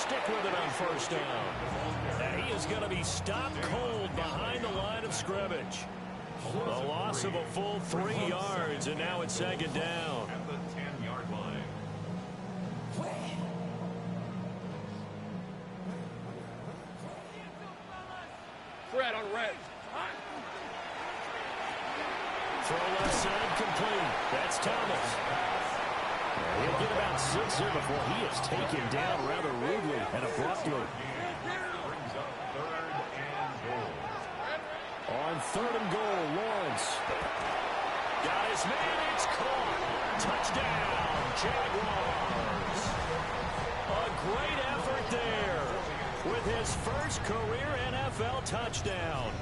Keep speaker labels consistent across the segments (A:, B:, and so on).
A: stick with it on first down. And he is going to be stopped cold behind the line of scrimmage. A loss of a full 3 yards, and now it's second down.
B: At the 10-yard line.
C: Fred on red.
A: Throw left side complete. That's Thomas. He'll get about 6 here before he is taken down rather rudely and abruptly.
B: Brings up 3rd and goal.
A: On 3rd and goal, Lawrence. Got his man. It's caught. Touchdown, Jaguars. A great effort there with his first career NFL touchdown.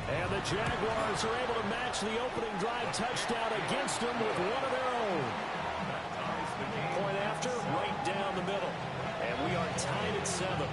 A: And the Jaguars are able to match the opening drive touchdown against them with one of their own. Point after, right down the middle. And we are tied at 7.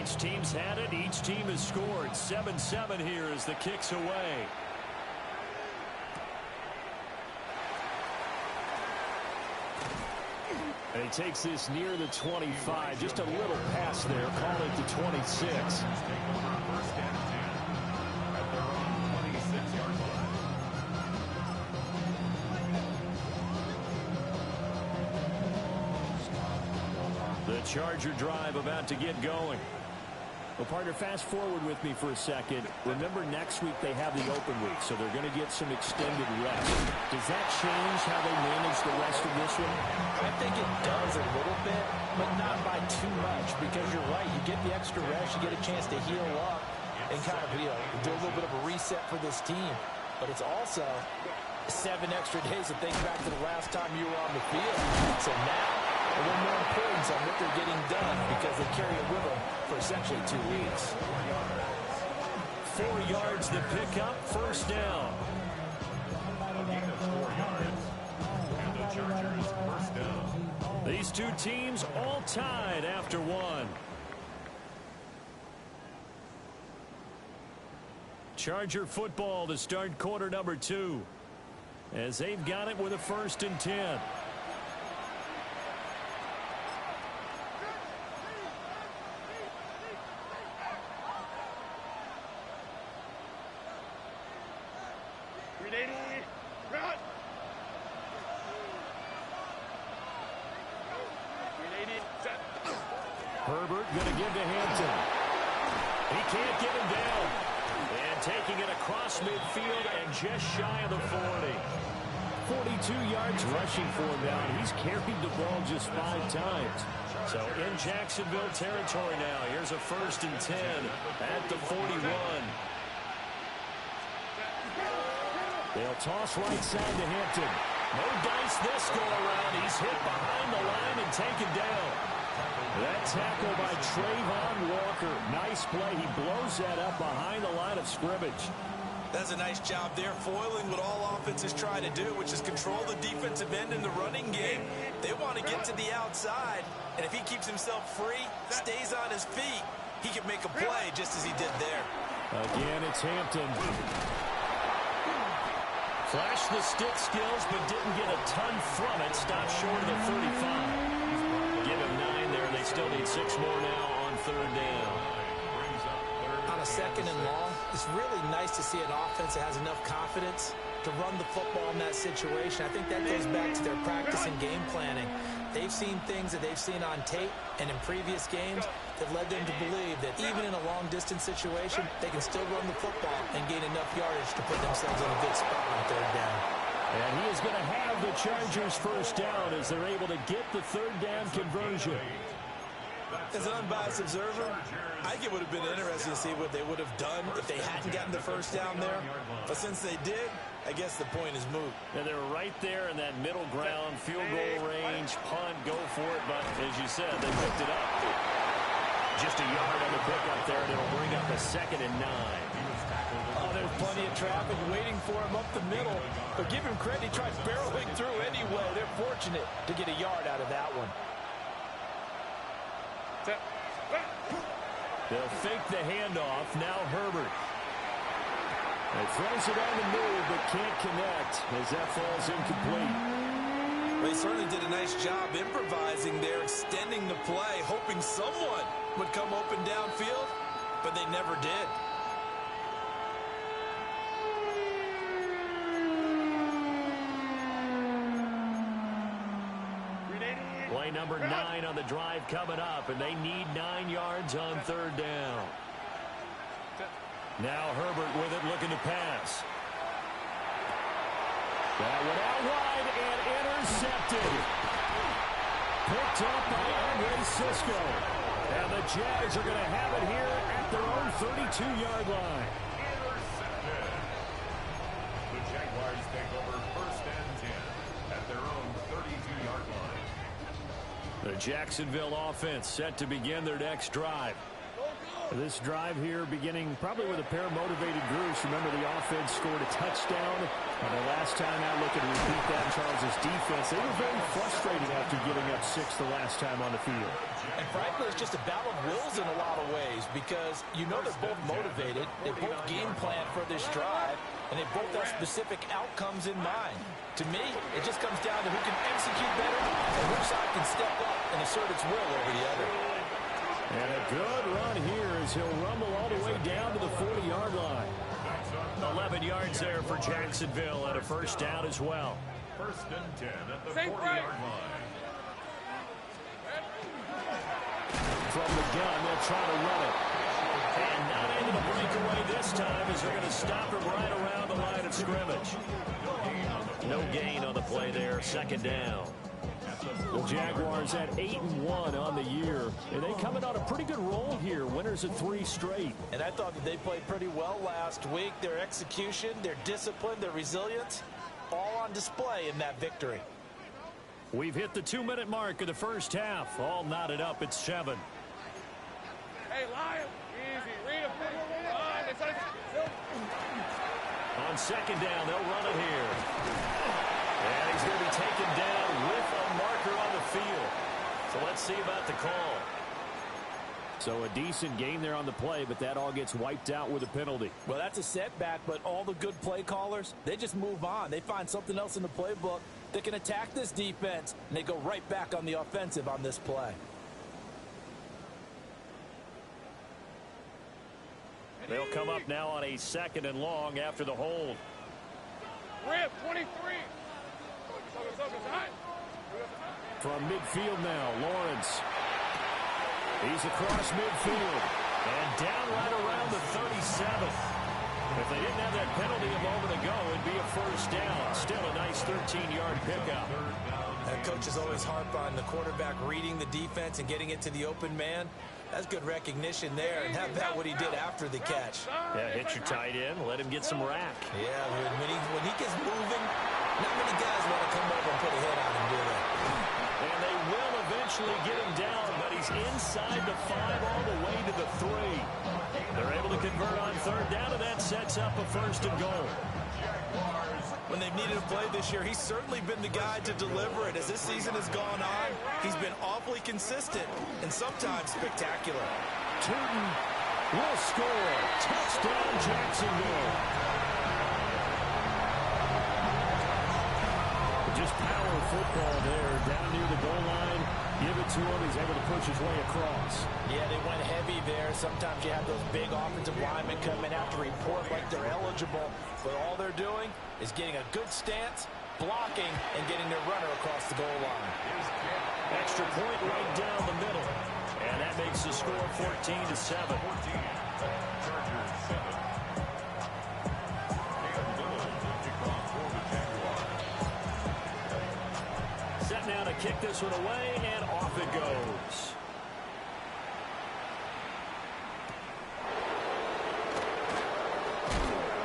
A: Each team's had it. Each team has scored. 7-7 here as the kick's away. And he takes this near the 25. Just a little pass there. Call it the 26. The Charger drive about to get going. Well, partner, fast forward with me for a second. Remember, next week they have the open week, so they're going to get some extended rest. Does that change how they manage the rest of this one?
D: I think it does a little bit, but not by too much, because you're right. You get the extra rest, you get a chance to heal up and kind of do a little bit of a reset for this team. But it's also 7 extra days to think back to the last time you were on the field. So now, a little more importance on what they're getting done because they carry it with them for essentially 2 weeks.
A: 4 yards to pick up, first down.
B: A gain of 4 yards. And the Chargers first down.
A: These two teams all tied after 1. Charger football to start quarter number 2. As they've got it with a 1st and 10. Herbert going to give to Hampton. He can't get him down. And taking it across midfield and just shy of the 40. 42 yards rushing for him now. He's carried the ball just 5 times. So in Jacksonville territory now. Here's a 1st and 10 at the 41. They'll toss right side to Hampton. No dice this go around. He's hit behind the line and taken down. That tackle by Trayvon Walker. Nice play. He blows that up behind the line of scrimmage.
E: That's a nice job there, foiling what all offenses try to do, which is control the defensive end in the running game. They want to get to the outside, and if he keeps himself free, stays on his feet, he can make a play just as he did there.
A: Again, it's Hampton. Flashed the stick skills, but didn't get a ton from it. Stopped short of the 35. Give him 9 there. They still need 6 more now on 3rd down.
D: On a 2nd and long, it's really nice to see an offense that has enough confidence to run the football in that situation. I think that goes back to their practice and game planning. They've seen things that they've seen on tape and in previous games that led them to believe that even in a long-distance situation, they can still run the football and gain enough yardage to put themselves in a good spot on 3rd down.
A: And he is going to have the Chargers first down as they're able to get the 3rd down conversion.
E: As an unbiased observer, I think it would have been interesting to see what they would have done if they hadn't gotten the first down there. But since they did, I guess the point is moot.
A: And they're right there in that middle ground, field goal range, punt, go for it. But as you said, they picked it up. Just a yard on the pickup there, and it'll bring up a 2nd and 9.
E: plenty of traffic waiting for him up the middle. But give him credit, he tried barreling through anyway. They're fortunate to get a yard out of that one.
A: They'll fake the handoff. Now Herbert. He throws it on the move, but can't connect as that falls incomplete.
E: They certainly did a nice job improvising there, extending the play, hoping someone would come open downfield, but they never did.
A: Play number 9 on the drive coming up, and they need 9 yards on third down. Now Herbert with it, looking to pass. That one out wide and intercepted. Picked up by Andre Cisco. And the Jags are going to have it here at their own 32-yard line.
B: Intercepted. The Jaguars take over first and 10 at their own 32-yard line.
A: The Jacksonville offense set to begin their next drive. This drive here beginning probably with a pair of motivated groups. Remember, the offense scored a touchdown. And the last time out, looking to repeat that in Charles' defense, they were very frustrated after giving up 6 the last time on the field.
E: And frankly, it's just a battle of wills in a lot of ways because you know they're both motivated. They both game plan for this drive, and they both have specific outcomes in mind. To me, it just comes down to who can execute better and which side can step up and assert its will over the other.
A: And a good run here as he'll rumble all the way down to the 40-yard line. 11 yards there for Jacksonville and a first down as well.
B: First and 10 at the 40-yard line.
A: From the gun, they'll try to run it. And not able to break away this time as they're going to stop him right around the line of scrimmage. No gain on the play there, second down. The Jaguars at 8-1 on the year, and they coming on a pretty good roll here. Winners of 3 straight.
E: And I thought that they played pretty well last week. Their execution, their discipline, their resilience, all on display in that victory.
A: We've hit the 2-minute mark of the first half. All knotted up at 7.
C: Hey, Lion. Easy. Read him.
A: On second down, they'll run it here. And he's going to be taken down with a marker on the field. So let's see about the call. So a decent gain there on the play, but that all gets wiped out with a penalty.
E: Well, that's a setback, but all the good play callers, they just move on. They find something else in the playbook that can attack this defense, and they go right back on the offensive on this play.
A: They'll come up now on a second and long after the hold.
C: Rip, 23.
A: From midfield now, Lawrence. He's across midfield and down right around the 37. If they didn't have that penalty a moment ago, it'd be a first down. Still a nice 13-yard pickup.
E: And coaches always harp on the quarterback reading the defense and getting it to the open man. That's good recognition there, and how about what he did after the catch?
A: Yeah, hit your tight end, let him get some rack.
E: Yeah, when he gets moving, not many guys want to come over and put a hit on him, do they?
A: And they will eventually get him down, but he's inside the 5 all the way to the 3. They're able to convert on third down, and that sets up a first and goal.
E: When they've needed a play this year, he's certainly been the guy to deliver it. As this season has gone on, he's been awfully consistent and sometimes spectacular.
A: Turton will score. Touchdown, Jacksonville. Just power football there, down near the goal line. Give it to him. He's able to push his way across.
E: Yeah, they went heavy there. Sometimes you have those big offensive linemen come in out to report like they're eligible. But all they're doing is getting a good stance, blocking, and getting their runner across the goal line.
A: Extra point right down the middle. And that makes the score 14-7. Set now to kick this one away, and off it goes.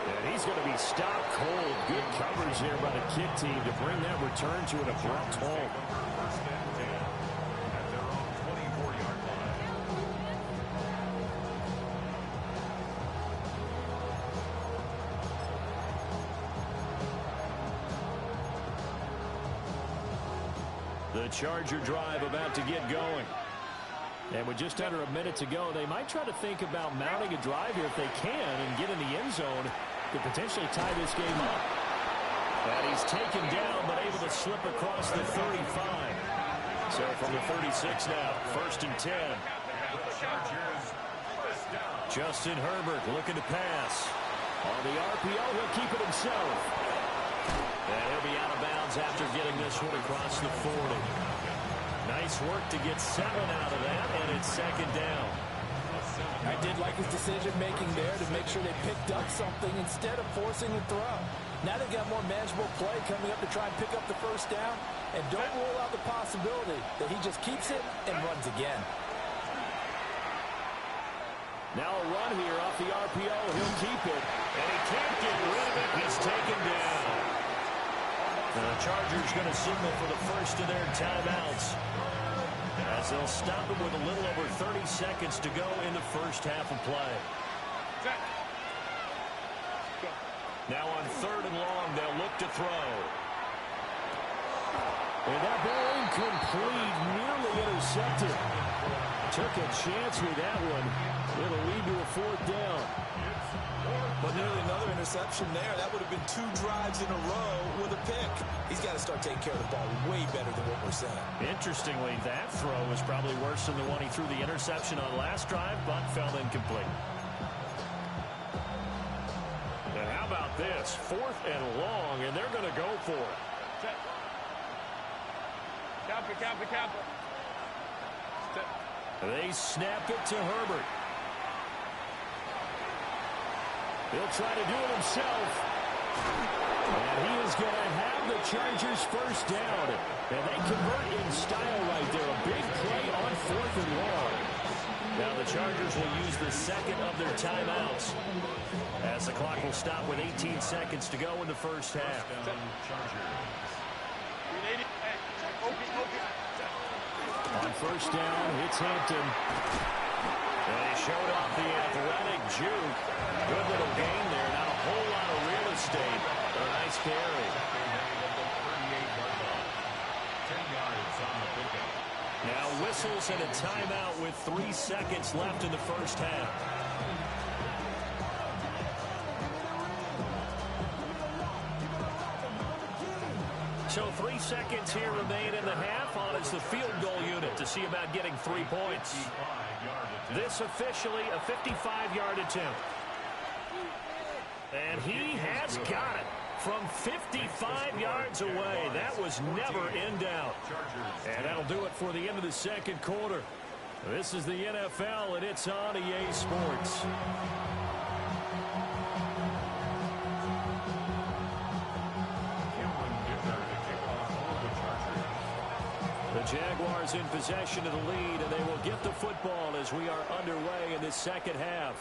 A: And he's going to be stopped cold. Good coverage there by the kick team to bring that return to an abrupt halt. The Charger drive about to get going.
F: And with just under a minute to go, they might try to think about mounting a drive here if they can and get in the end zone to potentially tie this game up.
A: And he's taken down, but able to slip across the 35. So from the 36 now, 1st and 10. Justin Herbert looking to pass. On the RPO, he'll keep it himself. And he'll be out of bounds after getting this one across the 40. Nice work to get 7 out of that, and it's 2nd down.
D: I did like his decision-making there to make sure they picked up something instead of forcing the throw. Now they've got more manageable play coming up to try and pick up the 1st down, and don't rule out the possibility that he just keeps it and runs again.
A: Now a run here off the RPO. He'll keep it, and he can't get rid of it. He's taken down. The Chargers going to signal for the first of their timeouts, as they'll stop it with a little over 30 seconds to go in the first half of play. Now on 3rd and long, they'll look to throw. And that ball incomplete, nearly intercepted. Took a chance with that one. It'll lead to a 4th down.
E: But nearly another interception there. That would have been 2 drives in a row with a pick. He's got to start taking care of the ball way better than what we're saying.
A: Interestingly, that throw was probably worse than the one he threw the interception on last drive, but fell incomplete. And how about this? 4th and long, and they're going to go for it.
C: Cap it.
A: They snap it to Herbert. He'll try to do it himself. And he is going to have the Chargers 1st down. And they convert in style right there. A big play on 4th and long. Now the Chargers will use the 2nd of their timeouts, as the clock will stop with 18 seconds to go in the first half. On 1st down, it's Hampton. And he showed off the athletic juke. Good little gain there. Not a whole lot of real estate. A nice carry. Now whistles and a timeout with 3 seconds left in the first half. So 3 seconds here remain in the half on as the field goal unit to see about getting 3 points. This officially a 55-yard attempt. And he has got it from 55 yards away. That was never in doubt. And that'll do it for the end of the 2nd quarter. This is the NFL, and it's on EA Sports. The Jaguars in possession of the lead, and they will get the football as we are underway in this 2nd half.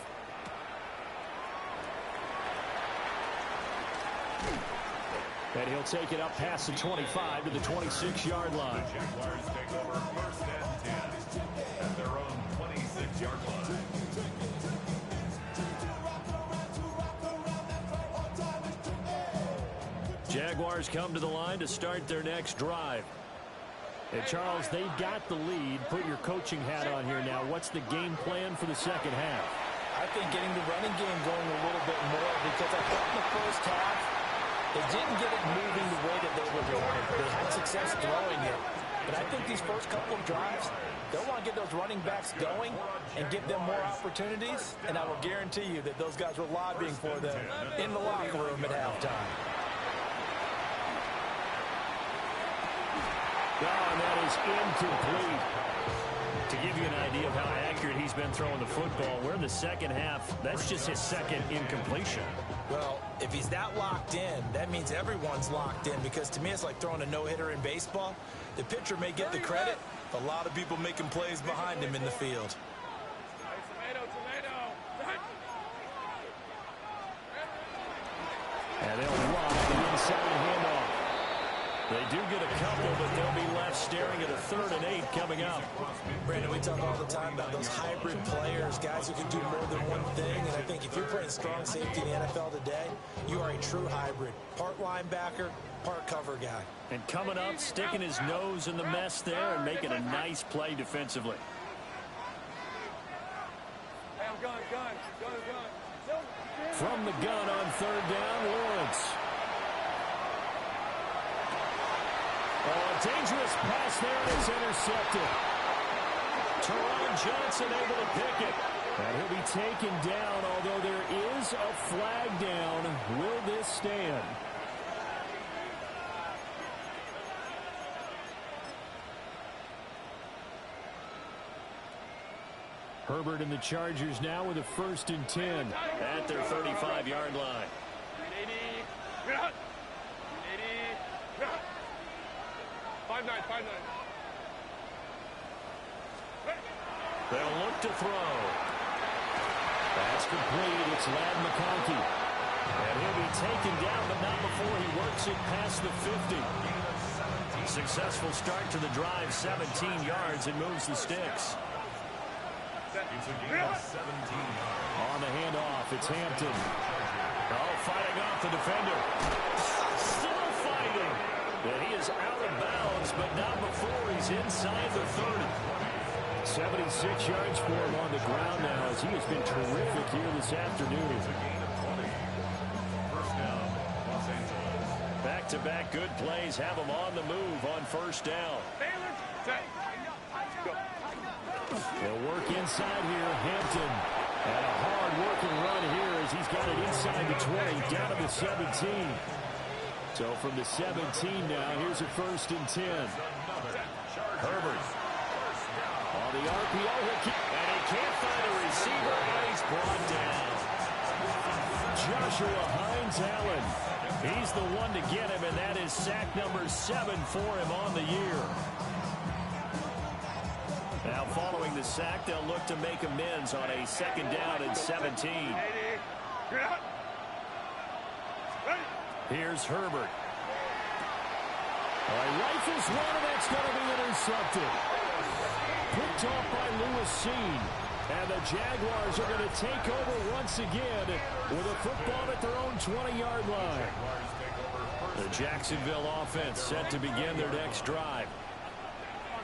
A: And he'll take it up past the 25 to the 26-yard line.
B: The Jaguars take over 1st and 10 at their own 26-yard line.
A: Jaguars come to the line to start their next drive. And Charles, they've got the lead. Put your coaching hat on here now. What's the game plan for the 2nd half?
D: I think getting the running game going a little bit more, because I thought in the first half they didn't get it moving the way that they were going. They had success throwing it. But I think these first couple of drives, they'll want to get those running backs going and give them more opportunities. And I will guarantee you that those guys were lobbying for them in the locker room at halftime.
A: Oh, and that is incomplete. To give you an idea of how accurate he's been throwing the football, we're in the 2nd half. That's just his 2nd incompletion.
D: Well, if he's that locked in, that means everyone's locked in, because to me it's like throwing a no-hitter in baseball. The pitcher may get the credit, but a lot of people making plays behind him in the field.
A: And they'll run the inside handoff.
F: They do get a couple, but they'll be left staring at a 3rd and 8 coming up.
E: Brandon, we talk all the time about those hybrid players, guys who can do more than one thing. And I think if you're playing strong safety in the NFL today, you are a true hybrid. Part linebacker, part cover guy.
F: And coming up, sticking his nose in the mess there and making a nice play defensively.
C: Hey, I'm gun.
F: From the gun on 3rd down, Lawrence. Oh, a dangerous pass there, and it's intercepted. Teron Johnson able to pick it. And he'll be taken down, although there is a flag down. Will this stand? Herbert and the Chargers now with a 1st and 10 at their 35-yard line.
C: 5-9.
F: They'll look to throw. That's complete. It's Ladd McConkey. And he'll be taken down, but not before he works it past the 50. Successful start to the drive, 17 yards, and moves the sticks.
B: It's a gain of 17 yards.
F: On the handoff, it's Hampton. Oh, fighting off the defender. Still fighting. And he is out of bounds, but not before he's inside the 30. 76 yards for him on the ground now, as he has been terrific here this afternoon.
B: It's a gain of 20. First down, Los Angeles.
F: Back-to-back good plays have him on the move on 1st down. They'll work inside here. Hampton. And a hard-working run here as he's got it inside the 20, down to the 17. So from the 17 now, here's a 1st and 10. Herbert. On the RPO, and he can't find a receiver, and he's brought down. Joshua Hines-Allen. He's the one to get him, and that is sack number 7 for him on the year. Now following the sack, they'll look to make amends on a 2nd down and 17. Here's Herbert. Rifles one, and that's going to be intercepted. Picked off by Lewis Cine. And the Jaguars are going to take over once again with a football at their own 20-yard line. The Jacksonville offense set to begin their next drive.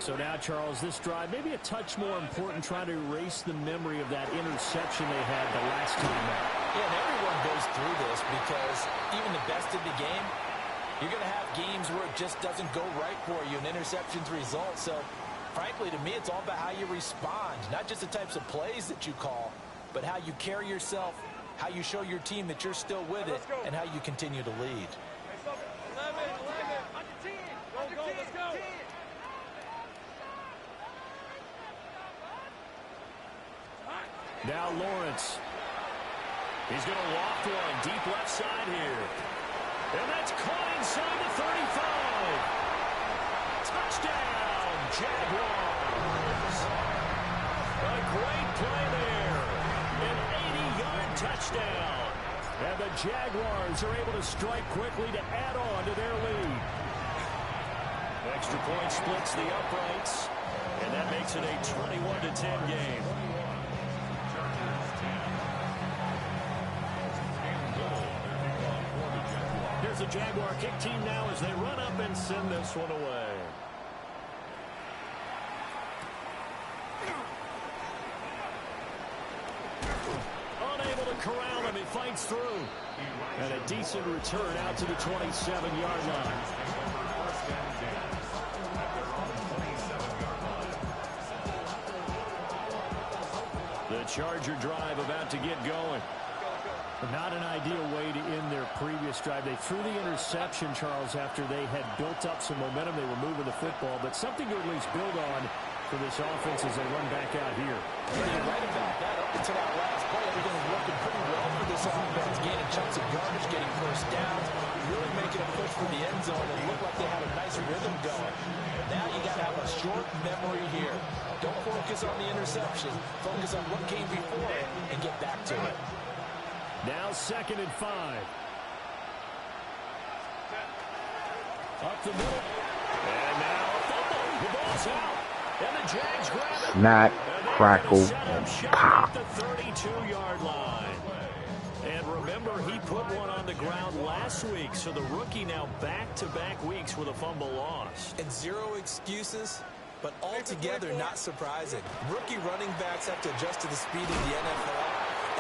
F: So now, Charles, this drive maybe a touch more important, trying to erase the memory of that interception they had the last time out.
D: Yeah, and everyone goes through this because even the best in the game, you're going to have games where it just doesn't go right for you, and interceptions result. So, frankly, to me, it's all about how you respond, not just the types of plays that you call, but how you carry yourself, how you show your team that you're still with it, and how you continue to lead.
C: 11, go, let's go.
F: Now Lawrence. He's going to loft one deep left side here. And that's caught inside the 35. Touchdown, Jaguars. A great play there. An 80-yard touchdown. And the Jaguars are able to strike quickly to add on to their lead. Extra point splits the uprights. And that makes it a 21-10 game. Here's the Jaguar kick team now as they run up and send this one away. Unable to corral him, he fights through. And a decent return out to the 27-yard line. The Charger drive about to get going. Not an ideal way to end their previous drive. They threw the interception, Charles, after they had built up some momentum. They were moving the football, but something to at least build on for this offense as they run back out here.
D: Yeah, you're right about that. Up until that last play, everything was working pretty well for this offense. Gaining chunks of yardage, getting first downs, really making a push for the end zone, and looked like they had a nice rhythm going. Now you got to have a short memory here. Don't focus on the interception. Focus on what came before it and get back to it.
F: Now 2nd and 5.
A: Up the middle. And now a fumble. The ball's out. And the Jags grab it.
G: Snap, crackle, and pop.
A: At the 32-yard line. And remember, he put one on the ground last week, so the rookie now back-to-back weeks with a fumble lost.
E: And zero excuses, but altogether not surprising. Rookie running backs have to adjust to the speed of the NFL,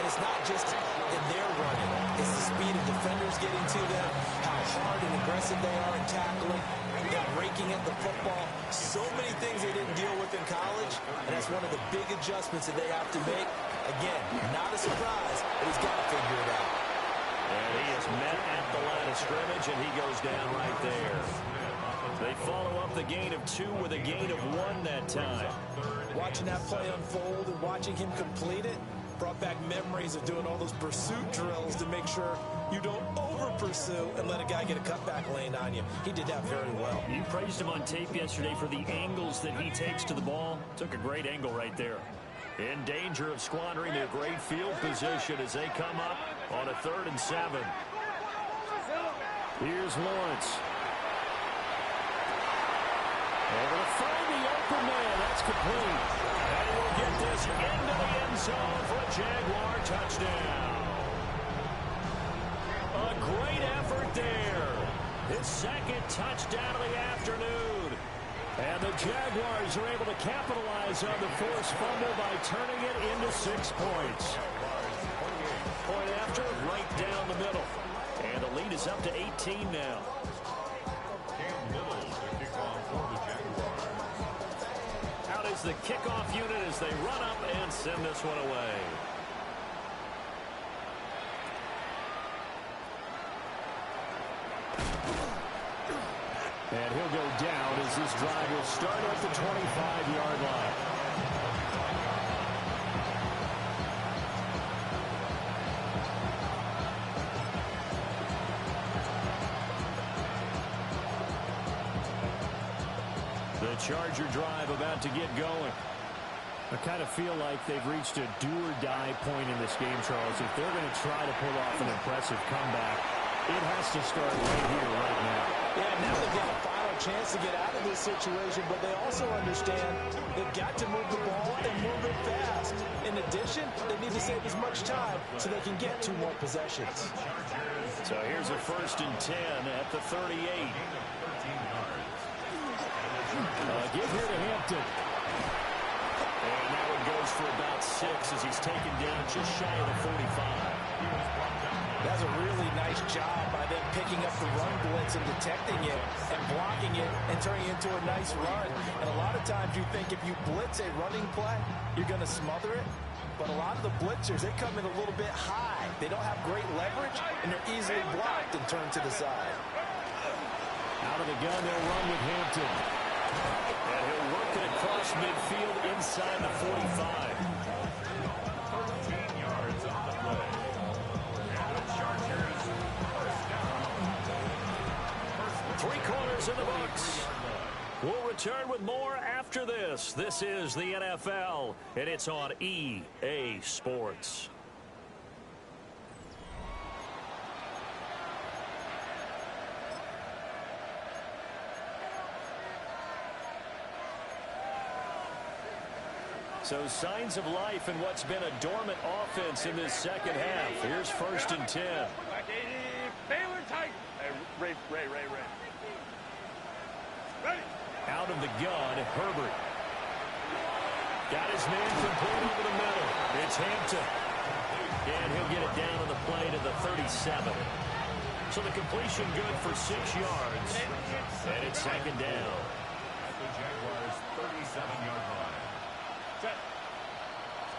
E: and it's not just in their running. It's the speed of defenders getting to them, how hard and aggressive they are in tackling, them raking at the football. So many things they didn't deal with in college, and that's one of the big adjustments that they have to make. Again, not a surprise, but he's got to figure it out.
A: And he is met at the line of scrimmage, and he goes down right there. They follow up the gain of 2 with a gain of 1 that time.
E: Watching that play unfold and watching him complete it brought back memories of doing all those pursuit drills to make sure you don't over-pursue and let a guy get a cutback lane on you. He did that very well.
A: You praised him on tape yesterday for the angles that he takes to the ball. Took a great angle right there. In danger of squandering their great field position as they come up on a 3rd and 7. Here's Lawrence. Able to find the open man. That's complete. And we'll get this into the end zone for a Jaguar touchdown. A great effort there. His 2nd touchdown of the afternoon. And the Jaguars are able to capitalize on the forced fumble by turning it into 6 points. Point after, right down the middle. And the lead is up to 18 now. Out is the kickoff unit as they run up and send this one away. And he'll go down as this drive will start at the 25-yard line. The Charger drive about to get going. I kind of feel like they've reached a do-or-die point in this game, Charles. If they're going to try to pull off an impressive comeback, it has to start right here, right now.
E: Yeah, now they've got a final chance to get out of this situation, but they also understand they've got to move the ball and move it fast. In addition, they need to save as much time so they can get 2 more possessions.
A: So here's a 1st and 10 at the 38. Give here to Hampton. And that one goes for about 6 as he's taken down just shy of the 45.
E: That's a really nice job by them picking up the run blitz and detecting it and blocking it and turning it into a nice run. And a lot of times you think if you blitz a running play, you're going to smother it. But a lot of the blitzers, they come in a little bit high. They don't have great leverage, and they're easily blocked and turned to the side.
A: Out of the gun, they'll run with Hampton. And he'll work it across midfield inside the 45. 13 yards on the play. And the Chargers first down. 3 quarters in the books. We'll return with more after this. This is the NFL, and it's on EA Sports. So signs of life in what's been a dormant offense in this 2nd half. Here's 1st and 10.
C: Baylor tight. Hey, Ray. Ready.
A: Out of the gun, Herbert. Got his man complete over the middle. It's Hampton. And he'll get it down on the play to the 37. So the completion good for 6 yards. And it's 2nd down.
B: At the Jaguars' 37-yard line.
C: Set.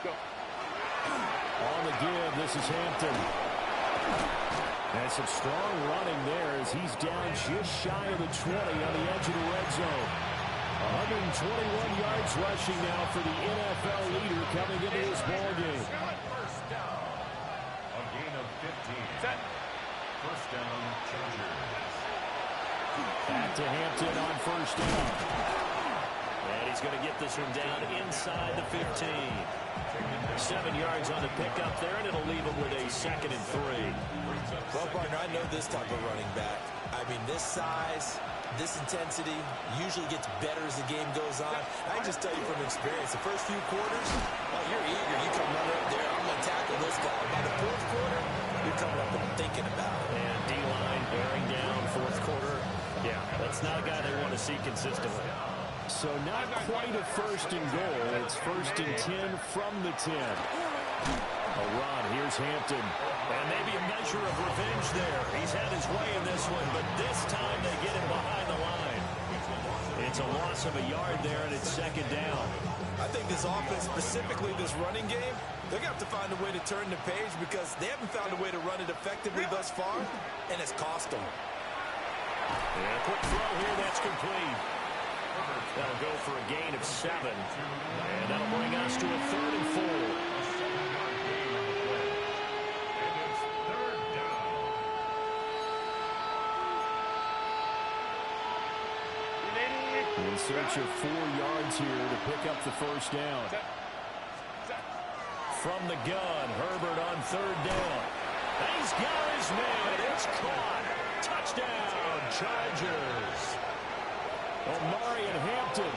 C: Go.
A: On the give, this is Hampton. And some strong running there as he's down just shy of the 20 on the edge of the red zone. 121 yards rushing now for the NFL leader coming into this ballgame.
B: First down. A gain of 15.
C: Set.
B: First down, Chargers.
A: Back to Hampton on 1st down. And he's going to get this one down inside the 15. 7 yards on the pickup there, and it'll leave him with a 2nd and 3.
E: Well, partner, I know this type of running back. I mean, this size, this intensity usually gets better as the game goes on. I can just tell you from experience, the first few quarters, well, you're eager. You come running up there, I'm going to tackle this guy. By the fourth quarter, you're coming up and thinking about it.
A: And D-line bearing down fourth quarter. Yeah, that's not a guy they want to see consistently.
F: So not quite a first and goal. It's first and 10 from the 10. A run. Here's Hampton.
A: And maybe a measure of revenge there. He's had his way in this one, but this time they get him behind the line. It's a loss of a yard there, and it's second down.
E: I think this offense, specifically this running game, they're going to have to find a way to turn the page because they haven't found a way to run it effectively thus far, and it's cost them.
A: And a quick throw here, that's complete. That'll go for a gain of 7. And that'll bring us to a 3rd and 4.
F: In search of 4 yards here to pick up the first down.
A: From the gun, Herbert on 3rd down. He's got his man. It's caught. Touchdown, Chargers. Omarion Hampton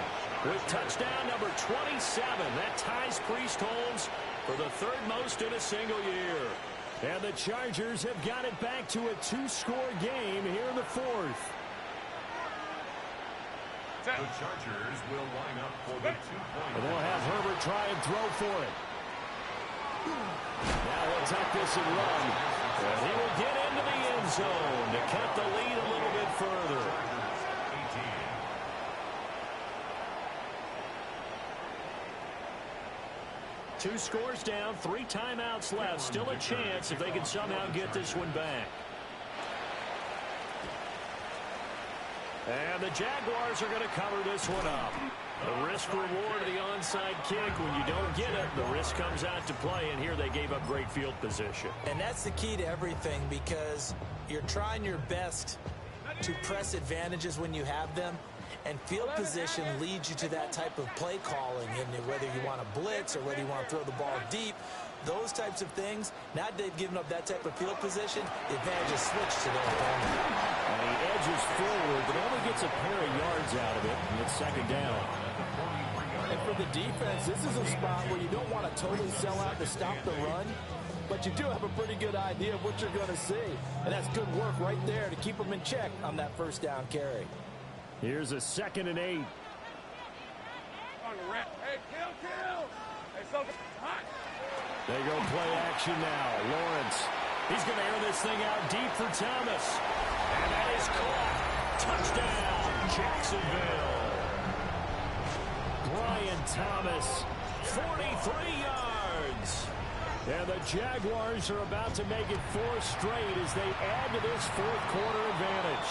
A: with touchdown number 27. That ties Priest Holmes for the 3rd most in a single year.
F: And the Chargers have got it back to a 2-score game here in the 4th.
B: The Chargers will line up for the 2-point.
F: And they'll have Herbert try and throw for it. Now he'll tuck this and run.
A: And he will get into the end zone to cut the lead a little bit further. 2 scores down, 3 timeouts left. Still a chance if they can somehow get this one back. And the Jaguars are going to cover this one up. The risk-reward of the onside kick. When you don't get it, the risk comes out to play, and here they gave up great field position.
D: And that's the key to everything because you're trying your best to press advantages when you have them, and field position leads you to that type of play calling, and whether you want to blitz or whether you want to throw the ball deep, those types of things. Now they've given up that type of field position, the advantage is switched to their opponent.
F: And he edges forward, but only gets a pair of yards out of it, and it's second down.
D: And for the defense, this is a spot where you don't want to totally sell out to stop the run, but you do have a pretty good idea of what you're going to see. And that's good work right there to keep them in check on that first down carry.
F: Here's a 2nd and 8.
C: Hey, kill! Hey, so hot.
F: They go play action now. Lawrence.
A: He's going to air this thing out deep for Thomas. And that is caught. Touchdown, Jacksonville.
F: Brian Thomas, 43 yards. And the Jaguars are about to make it 4 straight as they add to this 4th quarter advantage.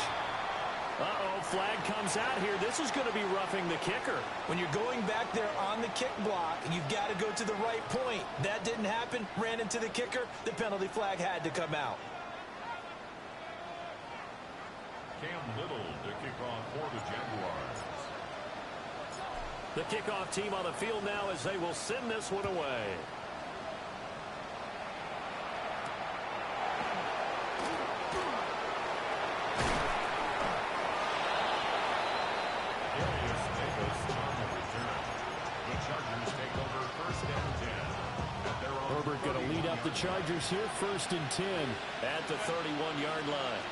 A: Uh-oh, flag comes out here. This is going to be roughing the kicker.
D: When you're going back there on the kick block, you've got to go to the right point. That didn't happen. Ran into the kicker. The penalty flag had to come out.
B: Cam Little to kick off for the Jaguars.
A: The kickoff team on the field now as they will send this one away.
F: Herbert going to lead up the Chargers here, 1st and 10.
A: At the 31-yard line.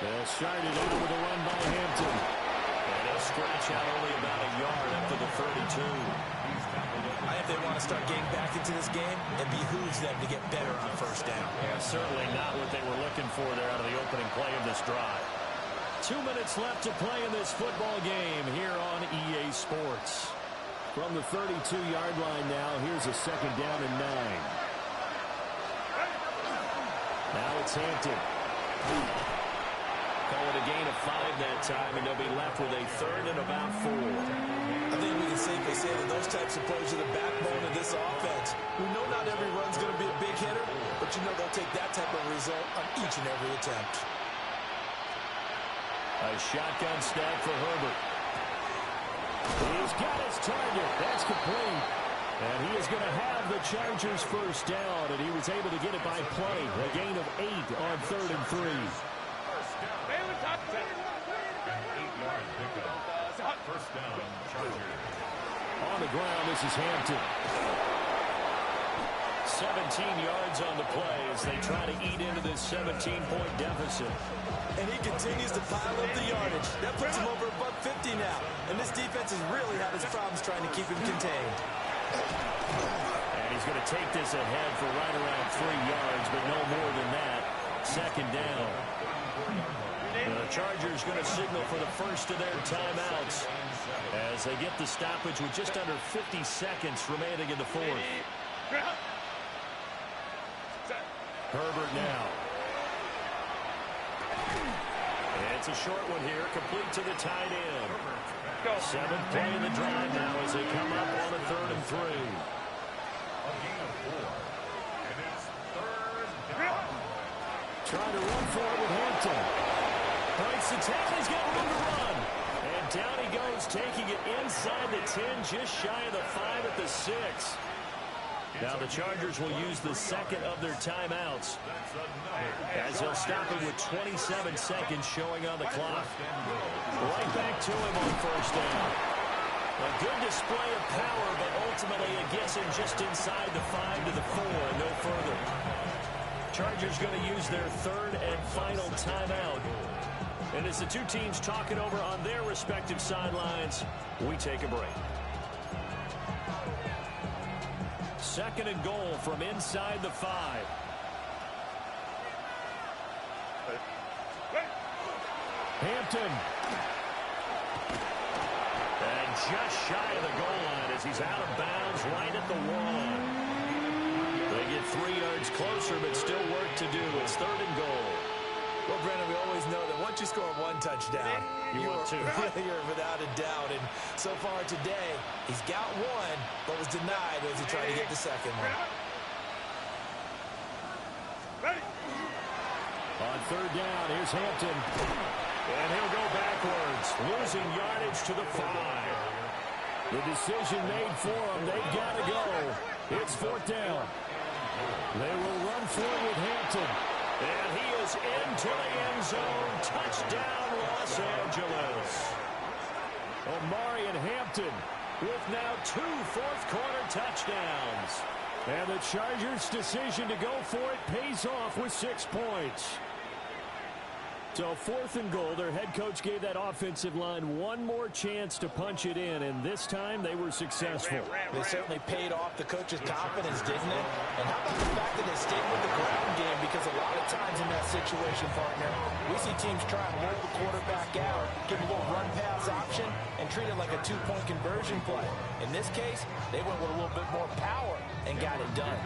F: They'll start it out with a run by Hampton.
A: And he'll stretch out only about a yard up to the 32.
D: I think they want to start getting back into this game. It behooves them to get better on first down.
A: Yeah, certainly not what they were looking for there out of the opening play of this drive. 2 minutes left to play in this football game here on EA Sports.
F: From the 32-yard line now, here's a 2nd down and 9. Now it's Hampton.
A: Call it a gain of 5 that time, and they'll be left with a 3rd and about 4.
D: I think we can safely say that those types of plays are the backbone of this offense. We know not every run's going to be a big hitter, but you know they'll take that type of result on each and every attempt.
A: A shotgun snap for Herbert.
F: He's got his target. That's complete. And he is going to have the Chargers first down, and he was able to get it by play. A gain of 8 on 3rd and 3.
B: An 8-yard pickup. First down, Chargers.
F: On the ground, this is Hampton.
A: 17 yards on the play as they try to eat into this 17-point deficit.
E: And he continues to pile up the yardage. That puts him over above 50 now. And this defense has really had its problems trying to keep him contained.
A: And he's going to take this ahead for right around 3 yards, but no more than that. Second down. The Chargers going to signal for the first of their timeouts as they get the stoppage with just under 50 seconds remaining in the fourth. Herbert now. It's a short one here, complete to the tight end. 7th play in the drive now as they come up on a 3rd and 3.
B: A gain of 4. And it's 3rd down.
F: Trying to run for it with Hampton.
A: Breaks the tackle, he's got room to run. And down he goes, taking it inside the 10, just shy of the 5 at the 6. Now the Chargers will use the second of their timeouts as they'll stop him with 27 seconds showing on the clock. Right back to him on first down. A good display of power, but ultimately it gets him just inside the 5 to the 4 and no further. Chargers going to use their 3rd and final timeout. And as the two teams talk it over on their respective sidelines, we take a break. 2nd and goal from inside the 5.
F: Hampton.
A: And just shy of the goal line as he's out of bounds right at the 1. They get 3 yards closer, but still work to do. It's 3rd and goal.
E: Well, Brandon, we always know that once you score 1 touchdown,
A: want to.
E: You're without a doubt. And so far today, he's got 1, but was denied as he tried to get the second one.
F: On 3rd down, here's Hampton.
A: And he'll go backwards, losing yardage to the 5.
F: The decision made for them. They've got to go. It's 4th down. They will run for it with Hampton.
A: And he is into the end zone. Touchdown, Los Angeles.
F: Omarion Hampton with now 2 fourth-quarter touchdowns. And the Chargers' decision to go for it pays off with 6 points. So 4th and goal, their head coach gave that offensive line one more chance to punch it in, and this time they were successful.
E: They certainly paid off the coach's confidence, didn't it? And how about the fact that they stayed with the ground game? Because a lot of times in that situation, partner, we see teams try and roll the quarterback out, give a little run-pass option, and treat it like a 2-point conversion play. In this case, they went with a little bit more power and got it done.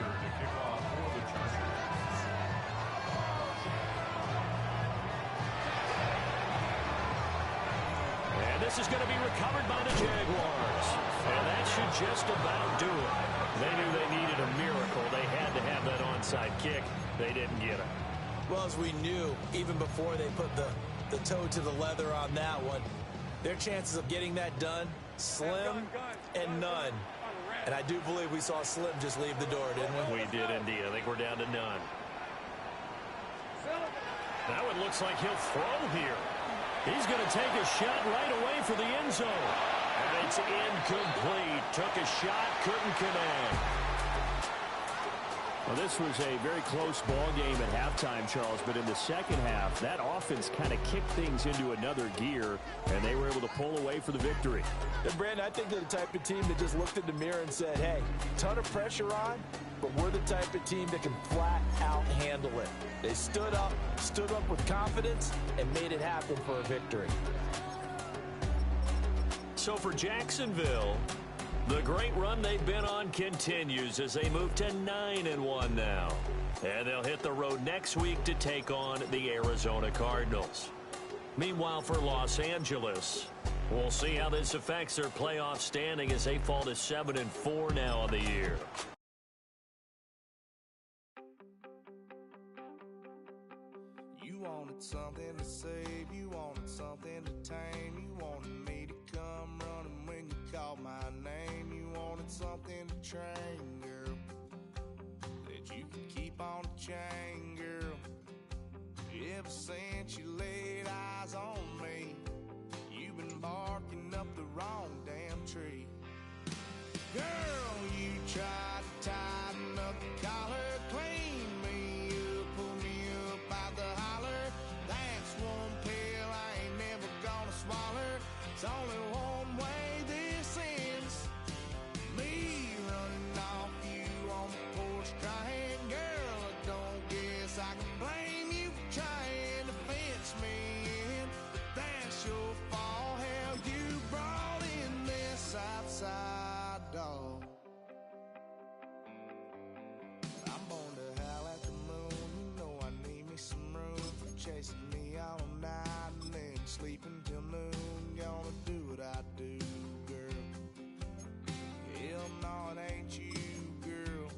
A: This is going to be recovered by the Jaguars. And that should just about do it. They knew they needed a miracle. They had to have that onside kick. They didn't get it.
E: Well, as we knew, even before they put the toe to the leather on that one, their chances of getting that done, slim and none. And I do believe we saw Slim just leave the door, didn't we?
A: We did indeed. I think we're down to none. Now it looks like he'll throw here. He's going to take a shot right away for the end zone. And it's incomplete. Took a shot, couldn't connect.
F: Well, this was a very close ball game at halftime, Charles, but in the second half, that offense kind of kicked things into another gear, and they were able to pull away for the victory.
E: And Brandon, I think they're the type of team that just looked in the mirror and said, hey, ton of pressure on, but we're the type of team that can flat out handle it. They stood up with confidence, and made it happen for a victory.
A: So for Jacksonville, the great run they've been on continues as they move to 9-1 now. And they'll hit the road next week to take on the Arizona Cardinals. Meanwhile, for Los Angeles, we'll see how this affects their playoff standing as they fall to 7-4 now on the year.
H: You wanted something to save, you wanted something to tame, you wanted me to come running when you called my name, you wanted something to train, girl, that you could keep on the chain, girl. Ever since you left Girl, you tried to tighten up the collar, clean me up, pull me up by the holler. That's one pill I ain't never gonna swallow. It's only one way this ends. Me running off you on the porch crying. Girl, I don't guess I can blame you for trying to fence me in. But that's your fault. Hell, you brought in this outside dog. I'm born to howl at the moon. You know I need me some room for chasing me all night and then sleeping till noon. Gonna do what I do, girl. Hell no, it ain't you, girl.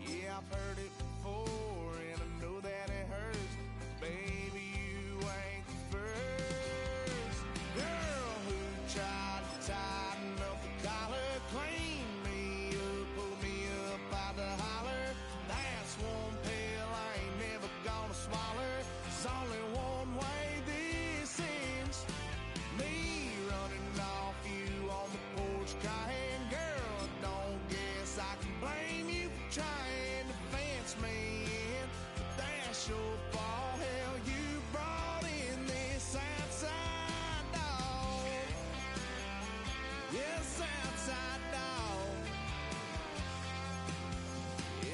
H: Yeah, I've heard it before, and I know that it hurts. Baby, you ain't the first girl who tried to tighten up the collar, clean me up, pull me up by the holler. That's one pill I ain't never gonna swallow. There's only one way this ends. Me running off you on the porch crying. Girl, I don't guess I can blame you for trying to fence me in. But that's your fault. Hell, you brought in this outside dog. Yes, outside dog.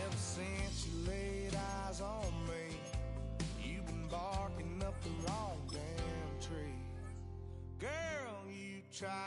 H: Ever since you laid eyes on me, you've been barking up the wrong damn tree. Girl, you tried